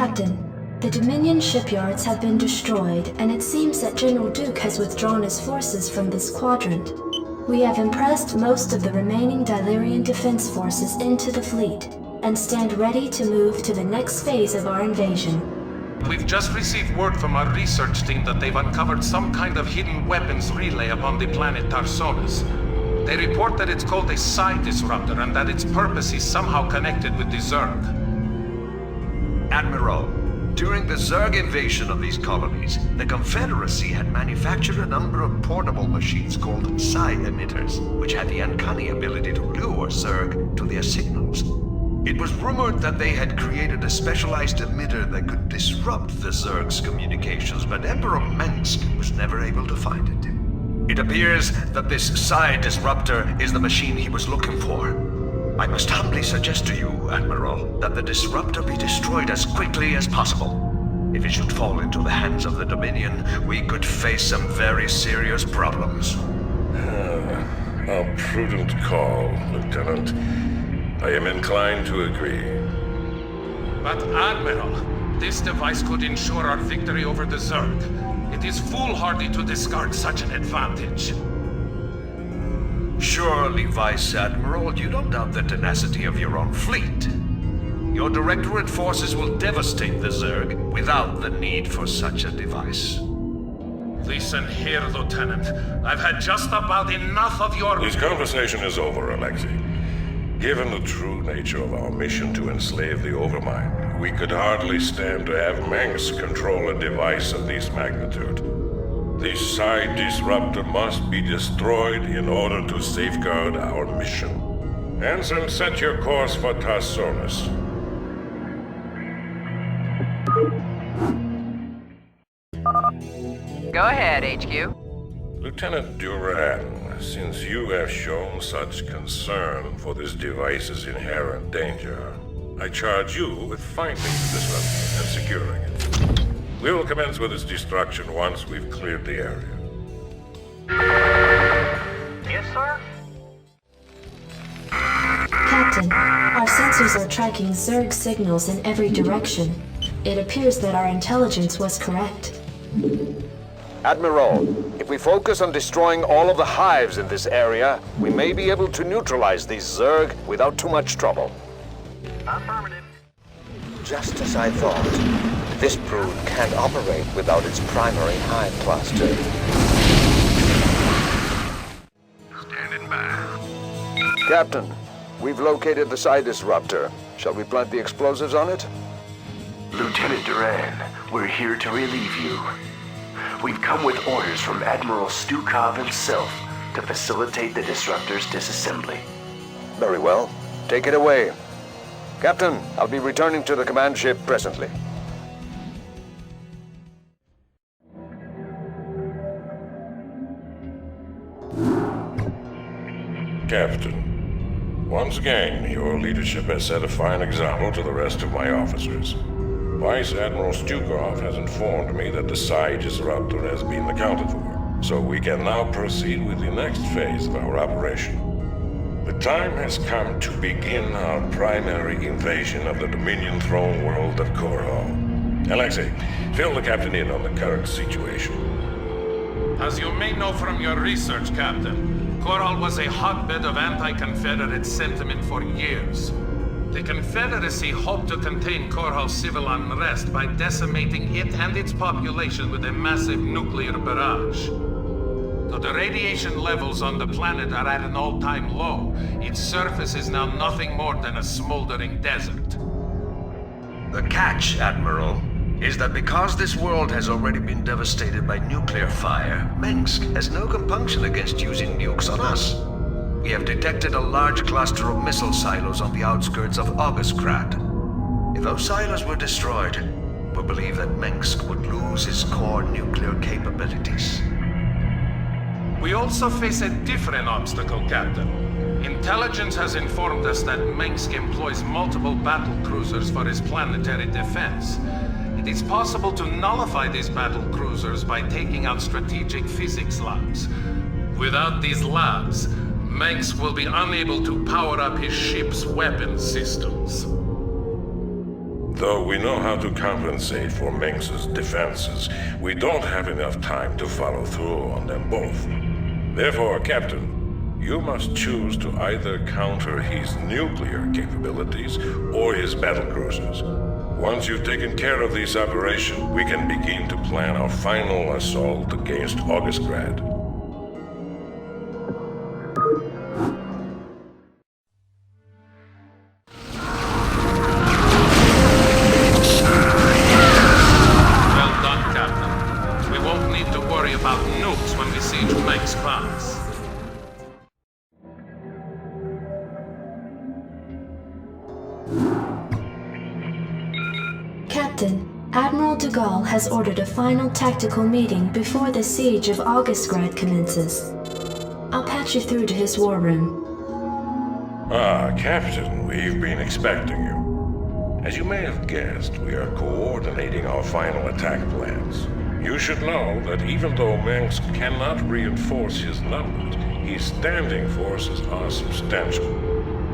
Captain, the Dominion shipyards have been destroyed, and it seems that General Duke has withdrawn his forces from this quadrant. We have impressed most of the remaining Dilerian defense forces into the fleet, and stand ready to move to the next phase of our invasion. We've just received word from our research team that they've uncovered some kind of hidden weapons relay upon the planet Tarsonis. They report that it's called a psi disruptor and that its purpose is somehow connected with the Zerg. Admiral, during the Zerg invasion of these colonies, the Confederacy had manufactured a number of portable machines called psi emitters, which had the uncanny ability to lure Zerg to their signals. It was rumored that they had created a specialized emitter that could disrupt the Zerg's communications, but Emperor Mengsk was never able to find it. It appears that this psi disruptor is the machine he was looking for. I must humbly suggest to you, Admiral, that the disruptor be destroyed as quickly as possible. If it should fall into the hands of the Dominion, we could face some very serious problems. A prudent call, Lieutenant. I am inclined to agree. But Admiral, this device could ensure our victory over the Zerg. It is foolhardy to discard such an advantage. Surely, Vice Admiral, you don't doubt the tenacity of your own fleet. Your Directorate forces will devastate the Zerg without the need for such a device. Listen here, Lieutenant. I've had just about enough of your... This conversation is over, Alexei. Given the true nature of our mission to enslave the Overmind, we could hardly stand to have Mengsk control a device of this magnitude. The psi disruptor must be destroyed in order to safeguard our mission. Ensign, set your course for Tarsonis. Go ahead, HQ. Lieutenant Duran, since you have shown such concern for this device's inherent danger, I charge you with finding the disruptor and securing it. We will commence with its destruction once we've cleared the area. Yes, sir? Captain, our sensors are tracking Zerg signals in every direction. It appears that our intelligence was correct. Admiral, if we focus on destroying all of the hives in this area, we may be able to neutralize these Zerg without too much trouble. Affirmative. Just as I thought. This brood can't operate without its primary hive cluster. Standing by. Captain, we've located the psi disruptor. Shall we plant the explosives on it? Lieutenant Duran, we're here to relieve you. We've come with orders from Admiral Stukov himself to facilitate the disruptor's disassembly. Very well. Take it away. Captain, I'll be returning to the command ship presently. Captain, once again, your leadership has set a fine example to the rest of my officers. Vice Admiral Stukov has informed me that the psi disruptor has been accounted for, so we can now proceed with the next phase of our operation. The time has come to begin our primary invasion of the Dominion throne world of Korhal. Alexei, fill the captain in on the current situation. As you may know from your research, Captain, Korhal was a hotbed of anti-Confederate sentiment for years. The Confederacy hoped to contain Korhal's civil unrest by decimating it and its population with a massive nuclear barrage. Though the radiation levels on the planet are at an all-time low, its surface is now nothing more than a smoldering desert. The catch, Admiral, is that because this world has already been devastated by nuclear fire, Mengsk has no compunction against using nukes on us. We have detected a large cluster of missile silos on the outskirts of Augustgrad. If those silos were destroyed, we believe that Mengsk would lose its core nuclear capabilities. We also face a different obstacle, Captain. Intelligence has informed us that Mengsk employs multiple battle cruisers for his planetary defense. It is possible to nullify these battle cruisers by taking out strategic physics labs. Without these labs, Mengsk will be unable to power up his ship's weapons systems. Though we know how to compensate for Mengsk's defenses, we don't have enough time to follow through on them both. Therefore, Captain, you must choose to either counter his nuclear capabilities or his battlecruisers. Once you've taken care of this operation, we can begin to plan our final assault against Augustgrad. Well done, Captain. We won't need to worry about nukes when we siege Mengsk class. Captain, Admiral de Gaulle has ordered a final tactical meeting before the siege of Augustgrad commences. I'll patch you through to his war room. Ah, Captain, we've been expecting you. As you may have guessed, we are coordinating our final attack plans. You should know that even though Mengsk cannot reinforce his numbers, his standing forces are substantial.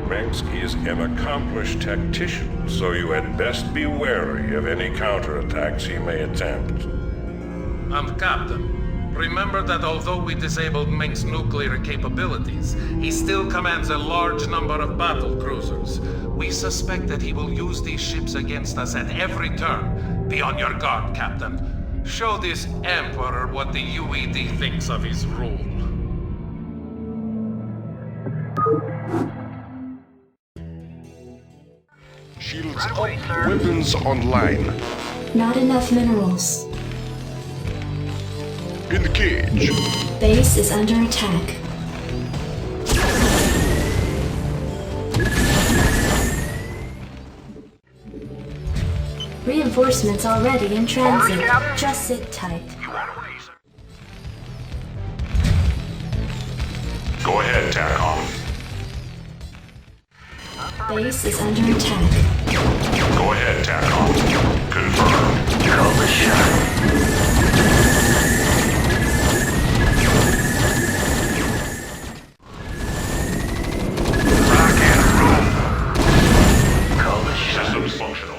Mengsk is an accomplished tactician, so you had best be wary of any counterattacks he may attempt. And Captain, remember that although we disabled Mengsk's nuclear capabilities, he still commands a large number of battle cruisers. We suspect that he will use these ships against us at every turn. Be on your guard, Captain. Show this Emperor what the UED thinks of his rule. Shields Right up, away, sir. weapons online. Not enough minerals. In the cage. Base is under attack. Reinforcements already in transit. Orders, Captain? Just sit tight. You want to raise Go ahead, TACOM. Base is under attack. Go ahead, TACOM. Confirm. Call the shot. Rock and roll. Call the shot. Systems functional.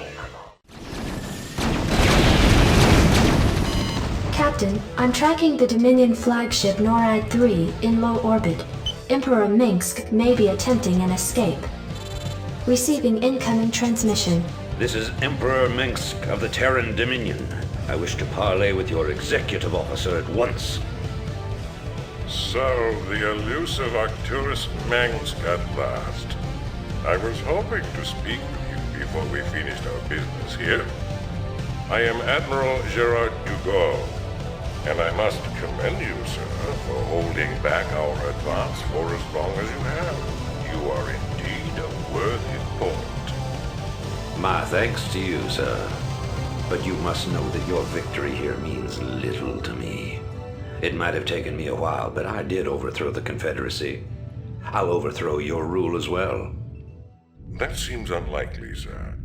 Captain, I'm tracking the Dominion flagship NORAD-3 in low orbit. Emperor Mengsk may be attempting an escape. Receiving incoming transmission. This is Emperor Mengsk of the Terran Dominion. I wish to parley with your executive officer at once. So, the elusive Arcturus Mengsk at last. I was hoping to speak with you before we finished our business here. I am Admiral Gerard Dugau, and I must commend you, sir, for holding back our advance for as long as you have. You are indeed a worthy opponent. My thanks to you, sir. But you must know that your victory here means little to me. It might have taken me a while, but I did overthrow the Confederacy. I'll overthrow your rule as well. That seems unlikely, sir.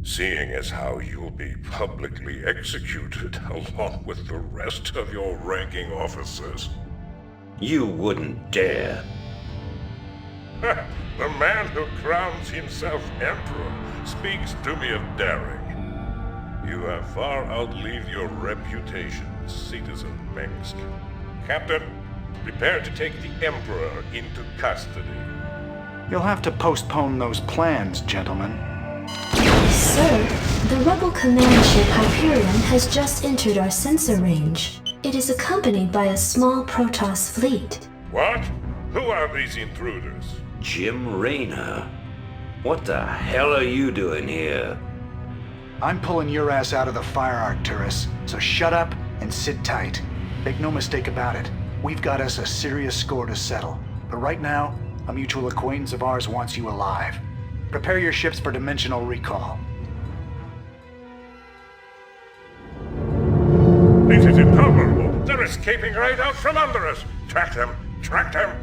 Seeing as how you'll be publicly executed along with the rest of your ranking officers. You wouldn't dare. The man who crowns himself emperor speaks to me of daring. You have far outlived your reputation, citizen Mengsk. Captain, prepare to take the emperor into custody. You'll have to postpone those plans, gentlemen. Sir, the rebel command ship Hyperion has just entered our sensor range. It is accompanied by a small Protoss fleet. What? Who are these intruders? Jim Raynor. What the hell are you doing here? I'm pulling your ass out of the fire, Arcturus, so shut up and sit tight. Make no mistake about it, we've got us a serious score to settle. But right now, a mutual acquaintance of ours wants you alive. Prepare your ships for dimensional recall. This is intolerable. They're escaping right out from under us. Track them! Track them!